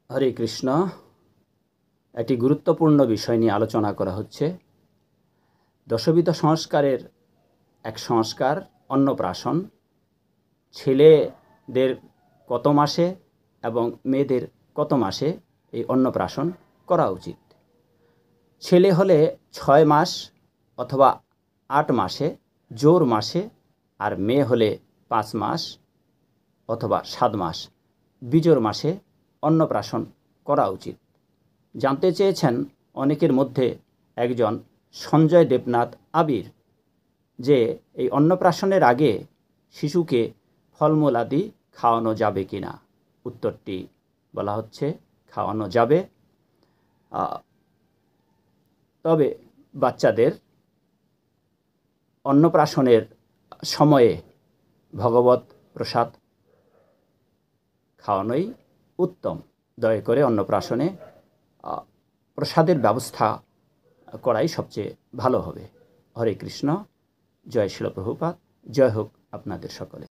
হরে কৃষ্ণ। একটি গুরুত্বপূর্ণ বিষয় নিয়ে আলোচনা করা হচ্ছে। দশবিধ সংস্কারের এক সংস্কার অন্নপ্রাশন। ছেলেদের কত মাসে এবং মেয়েদের কত মাসে এই অন্নপ্রাশন করা উচিত? ছেলে হলে 6 মাস অথবা 8 মাসে, জোর মাসে, আর মেয়ে হলে 5 মাস অথবা 7 মাস বিজোড় মাসে অন্নপ্রাশন করা উচিত। জানতে চেয়েছেন অনেকের মধ্যে একজন সঞ্জয় দেবনাথ আবির যে এই অন্নপ্রাশনের আগে শিশুকে ফলমূল আদি খাওয়ানো যাবে কি না। উত্তরটি বলা হচ্ছে খাওয়ানো যাবে, তবে বাচ্চাদের অন্নপ্রাশনের সময়ে ভগবত প্রসাদ খাওয়ানোই উত্তম। দয়া করে অন্নপ্রাশনে প্রসাদের ব্যবস্থা করাই সবচেয়ে ভালো হবে। হরে কৃষ্ণ। জয় শিল প্রভুপাদ। জয় হোক আপনাদের সকলে।